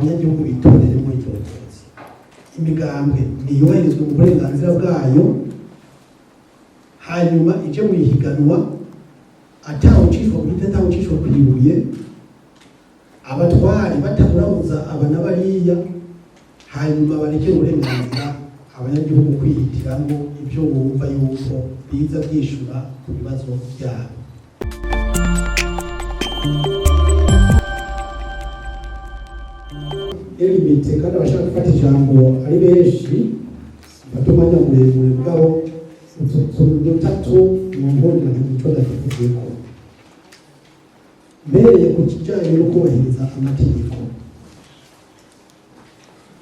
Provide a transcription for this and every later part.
abanyagihugu bitorere muri icyo butunzi. Imigambwe ntiyubahirizwe mu burenganzira bwayo, hanyuma ije mu ihiganwa atawucishwa ku giti, atawucishwa ku ibuye, abatwari bataburabuza abana bariya, hanyuma bareke uburenganzira abanyagihugu kwihitiramo ibyo bumva yuko biza byishura ku bibazo byabo. Elimite kandi abashaka gufata ijambo ari benshi batumanya muremure bwabo dutatu mu ngorane n'umuco dafiteko. Mbereye ku kijyanye no kubahiriza amategeko,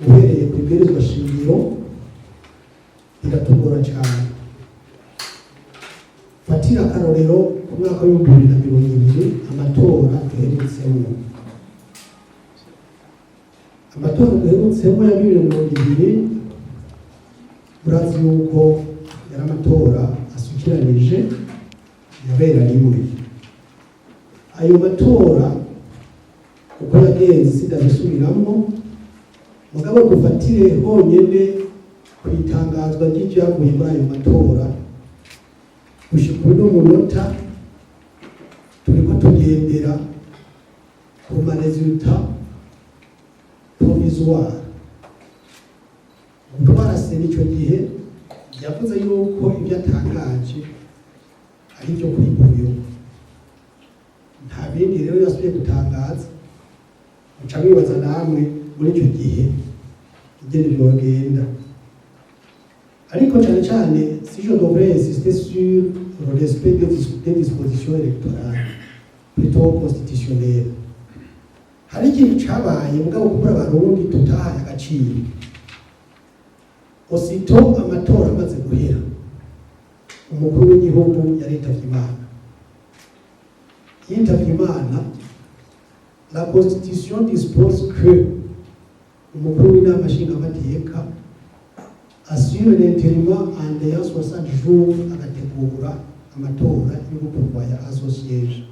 uhereye ku ibwirizwa shingiro biratugora cyane. Fatira akarorero ku mwaka w'2020 amatora duherutsemo. Amatora duherutsemo ya 2020 murazi yuko yari amatora asukiranije yabera rimwe. Ayo matora uko yagenze sidabisubiramo, mugabo dufatire honyine ku itangazwa ry'ibyavuye muri ayo matora. Gushika uno munota turiko tugendera ku maresultat provisoire. Utwarase n'icyo gihe yavuze yuko ibyo atangaje ari byo kuri buyo, nta bindi rero yasubiye gutangaza. Muca mwibaza namwe muri icyo gihe ingene byogenda. Ariko cyane cyane si je devrais insister sur le respect des dispositions électorales plutôt constitutionnelles. Hari ikintu cyabaye mugabo kubura abarundi tutahaye agaciro. Osito amatora amaze guhera, umukuru w'igihugu yaritavye Imana. Yitavye Imana, la constitution dispose que umukuru w'inama nshingamateka assure l'intérim en dehors 60 jours agategura amatora yo gutorwaya azo siège.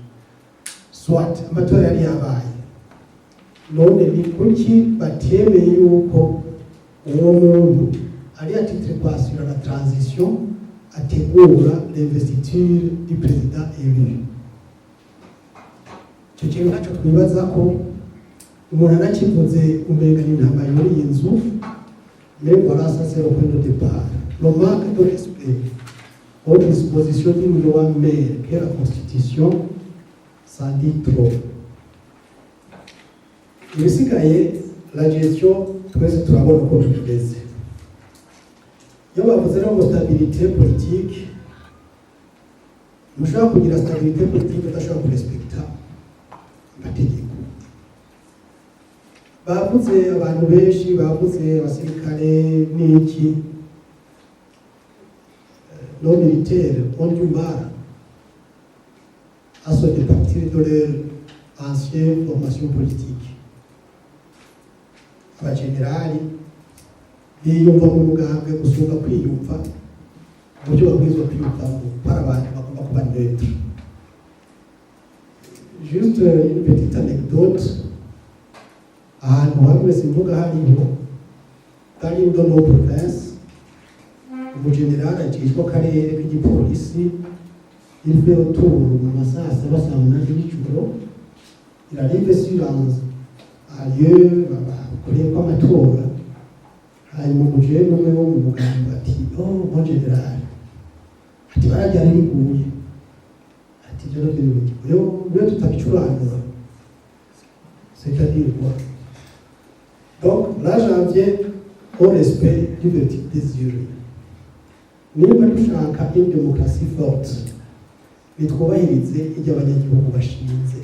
Soit amatora yari yabaye, none ni kuki batemeye yuko uwo muntu ari à titre pour la transition ategura l'investiture du président élu. Icyo kintu nacyo twibaza ko umuntu anakivuze umenga ni intama yuriye inzu. Mais voilà, ça c'est le point de départ. Le manque de respect aux dispositions d'une loi mère qu'est la Constitution, ça dit trop. Ibisigaye la gestion twese turabona uko tugeze. Iyo bavuze ngo stabilité politique, mushaka kugira stabilité politique udashobora kurespecta amategeko. Bavuze abantu benshi, bavuze abasirikare n'iki, nos militaires ont du mal à se départir de leur ancienne formation politique. Abagenerali biyumva mu mugambwe gusumba kwiyumva uburyo babwirizwa kwiyumvamo para abantu bagomba kuba neutre. Juste une petite anecdote. Ahantu hamwe simvuga hariho kari ndo no province, umugenerali akishwa karere k'igipolisi il fait retour mu masaha 7 y'ijoro. Il arrive sur un lieu bakoreye ko amatora, hanyuma umujene umwe wo mu muganga ati mon général, ati barajyana riguye, ati joro byo tutabicuranga. C'est-à-dire quoi? Donc là j'en viens au respect du verdict désiré. Niba dushaka une démocratie forte, bitwubahirize ibyo abanyagihugu bashinze,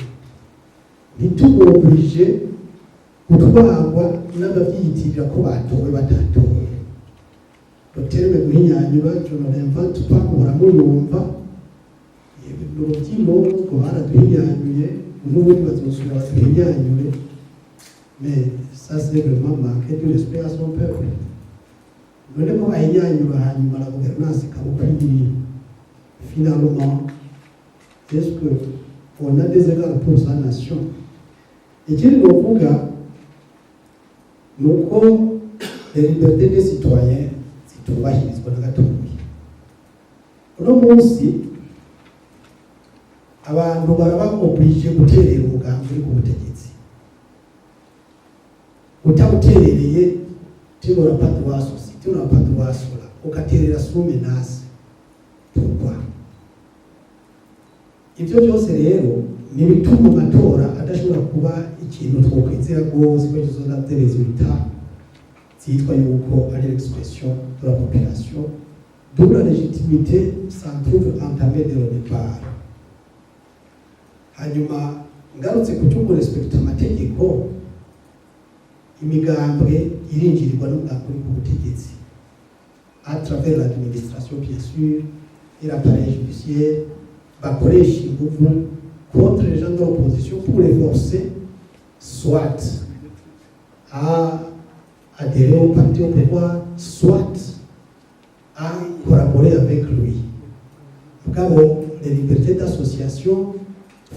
ntituboblige gutwarwa n'abavyiyitirira ko batowe batatowe. Roterme guhinyanyura je ne l'invente pas, muramuyumva urubyino ngo baraduhinyanyuye, n'ubundi bazosubira batuhinyanyure. Mais ça c'est vraiment manquer de respect à son peuple. None ko bahinyanyura hanyuma la gouvernance ikabukwiye. Finalement, est-ce qu'on a des égards pour sa nation? Ikindi novuga nuko les libertés des citoyens zitubahirizwa na gatoya. Uno munsi abantu baraba oblige guterera umugambi uri ku butegetsi, utabuterereye tibora patwaso tibora patwaso ukaterera sumenasi turwa. Ibyo byose rero ni bituma amatora adashobora kuba ikintu twokwizera rwose ko kizoza des résultats zitwa yuko ari l'expression de la population, d'où la légitimité s'en trouve entamée dès le départ. Hanyuma ngarutse ku cyo respecta amategeko, imigambwe irinjirirwa n'umugambi uri ku butegetsi à travers l'administration bien sûr et l'appareil judiciaire bakoresha ingufu contre les gens de l'opposition pour les forcer soit à adhérer au parti au pouvoir, soit à collaborer avec lui. Mugabo les libertés d'association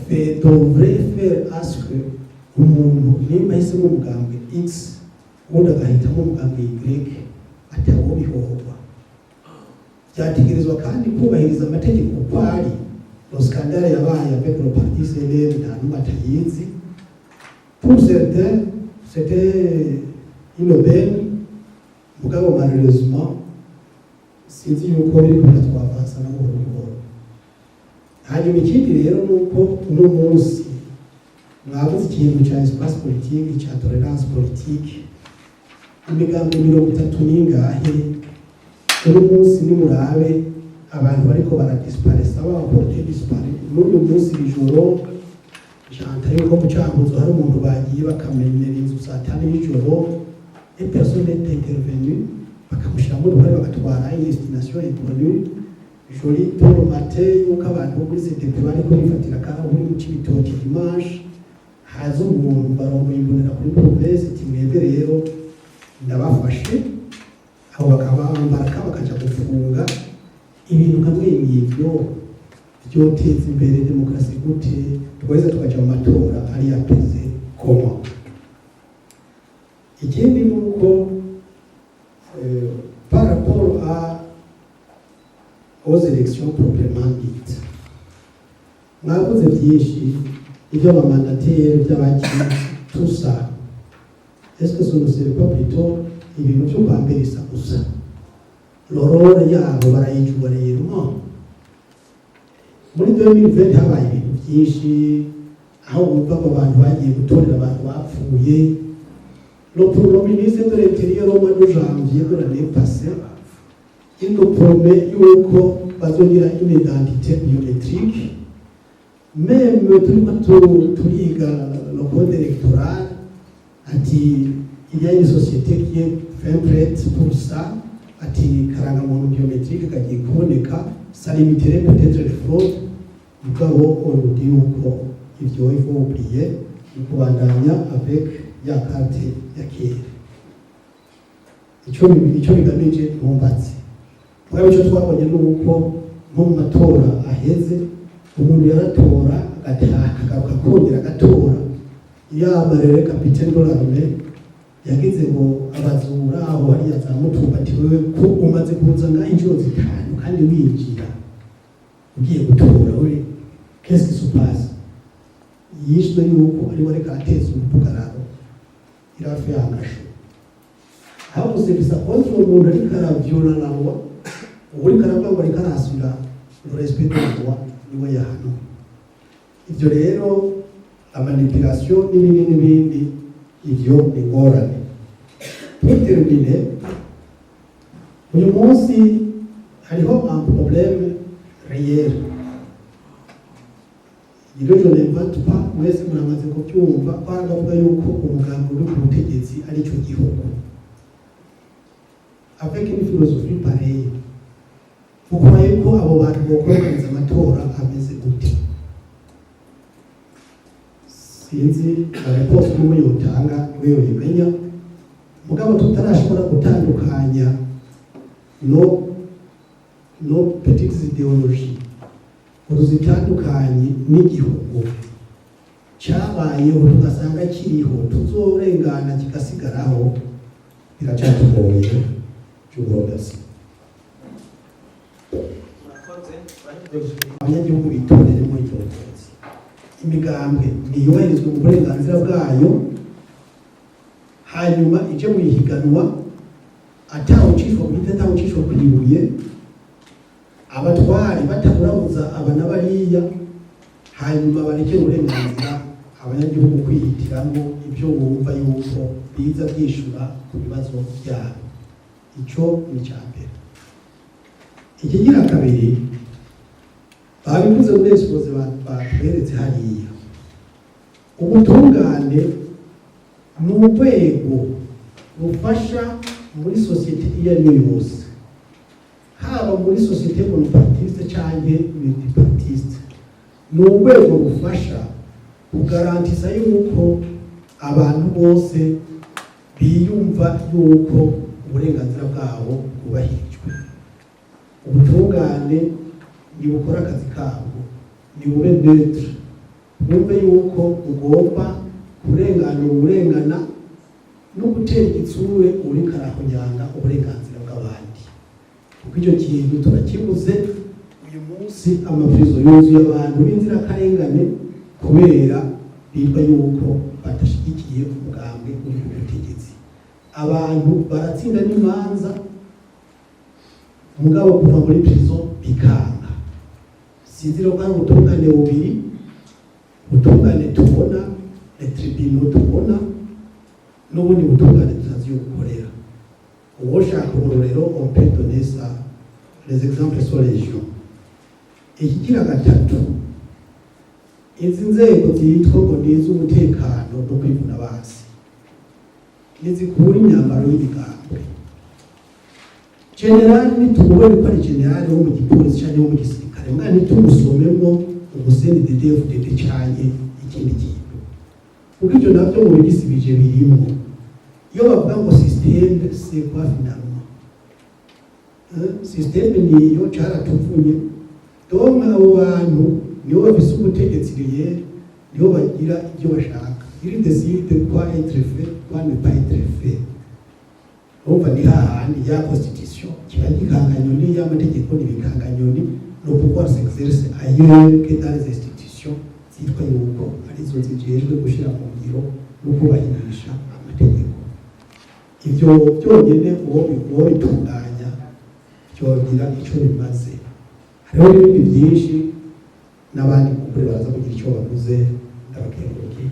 devraient faire à ce que umuntu nimba yahisemo umugambi X ubundi agahitamo umugambi Y atawo bihohwa. Byategerezwa kandi kubahiriza amategeko uko ari. Le scandale yabaye avec le parti CNL nta n'umwe atayizi. Pour certains c'était une aubaine, mugabo malheureusement sinzi yuko biri kuba twavansa na buhoro buhoro. Hanyuma ikindi rero nuko uno munsi mwabuze ikintu cya espace politique cya tolerance politique, imigambi 30 n'ingahe uno munsi nimurabe abantu bariko baradisparesa baporte dispare. N'uyu munsi bijoro janta yuko mu Cankuzo hari umuntu bagiye bakamenera inzu saa 5 y'ijoro, et personne n'est intervenu bakamushiramo uruhare bagatwara destination inconnue. Joli pour le matin yuko abantu kuri CTP bariko bifatira kaho muri mu Cibitoke dimanche haza umuntu barongo imbonera kuri province timwebwe rero ndabafashe aho bakabambara bakaja gufunga ibintu kamwe n'ibyo byoteza imbere demokrasi gute twese tukaja mu matora ari yapeze koma. Ikindi nuko par rapport aux élections proprement dites, mwabuze byinshi ibyo abamandataire by'abakiri tout ça, est-ce que ce ne serait pas plutôt ibintu byo kwambirisa gusa lorore yabo barayijura rero? Muri 2020 habaye ibintu byinshi aho bumva abantu bagiye gutorera abantu bapfuye. Le ministre de l'Intérieur au mois de janvier de l'année passée, il nous promet yuko bazogira une identité biométrique. Même turiga le code électoral, il y a une société qui est fin prête pour ça, ati karangamuntu biométrique kagiye kuboneka, ça limiterait peut-être les fraudes. Mugabo on nous dit yuko ivyo il faut oublier, kubandanya avec ya carte ya kera. Icyo bigamije ntumbatse. Mugabo icyo twabonye nuko mu matora aheze umuntu yaratora agaruka kongera agatora. Yabarere capitaine de l'armée yagize ngo abazura aho hari yazamutumbati wewe ko umaze kuzanga injiro zitanu kandi winjira ugiye gutora uri qu'est-ce qui se passe? Yishwe yuko ari wari kateza umugararo irafe yangasho. Aho gusebisa konti umuntu ari karavyola lawa uri karabwa ngo ari karasura le respect de la loi niwe yahano. Ibyo rero amanipulation n'ibindi ivyo ni ngorane. Pour terminer, uyu munsi hariho un problème réel. Je n'invente pas, mwese muramaze kubyumva ko aravuga yuko umugambi uri ku butegetsi ari cyo gihugu. Avec une philosophie pareille, vous croyez ko abo bantu bokoraniza amatora ameze gute? Sinzi réponse n'umwe yotanga niwe yoyimenya. Mugabo tutarashobora gutandukanya no petites idéologies uruzitandukanye n'igihugu. cyabayeho tugasanga kiriho tuzorengana kigasigaraho biracatugoye cy'ubwogasi. Abanyagihugu bitorere muri cyose imigambwe ntiyubahirizwe mu burenganzira bwayo, hanyuma ije mu ihiganwa atawucishwa ku giti atawucishwa ku ibuye, abatwari bataburabuza abana bariya, hanyuma bareke uburenganzira abanyagihugu kwihitiramo ibyo bumva yuko biza byishura ku bibazo byabo. Icyo ni icya mbere. Ikigira kabiri, babivuze muri exposé batweretse hariya, ubutungane ni urwego rufasha muri sosiyete iyo ari yo yose, haba muri sosiyete monopartiste cyangwa multipartiste. Ni urwego rufasha kugarantisa yuko abantu bose biyumva yuko uburenganzira bwabo bwubahirijwe. Ubutungane ni bukora akazi kabwo, ni bube neutre, bumve yuko ugomba kurengana no gutera igitsure uri karahonyanga uburenganzira bw'abandi. Kuko icyo kintu turakibuze uyu munsi, amavurizo yuzuye abantu b'inzirakarengane kubera bimba yuko badashyigikiye umugambwe uri ku butegetsi. Abantu baratsinda n'imanza mugabo kuva muri prison bikanga. Sinzira ko ari ubutungane bubiri, ubutungane tubona, tribunal tubona, n'ubundi butungane tutazi gukorera. Uwoshaka urorero on peut donner ça, les exemples sont légion. Ikigira gatatu, izi nzego zitwa ngo ni iz'umutekano no kwivuna basi, nizikura imyambaro y'imigambwe. Generali nituwe ko ari generali wo mu gipolisi cyangwa wo mu gisirikare, mwana nitugusomemo ubuseni DDFDD cyane ikindi kintu. Kuko ibyo nabyo mu bigisibije birimo. Iyo bavuga ngo système c'est quoi finalement? Système niyo caratufunye. Donc abo bantu niyo bafise ubutegetsi riye, niyo bagira ibyo bashaka. Il décide quoi être fait, quoi ne pas être fait. Umva ni hahandi ya constitution kiba gikanganyoni y'amategeko n'ibikanganyoni no pouvoir s'exercer ailleurs que dans les institutions zitwa yuko arizo zijejwe gushira mu ngiro no kubahirisha amategeko. Ivyo byonyene uwo bitunganya byogira icyo bimaze. Hariho n'ibindi byinshi n'abandi kuri baraza kugira icyo bavuze ndabakengurukiye.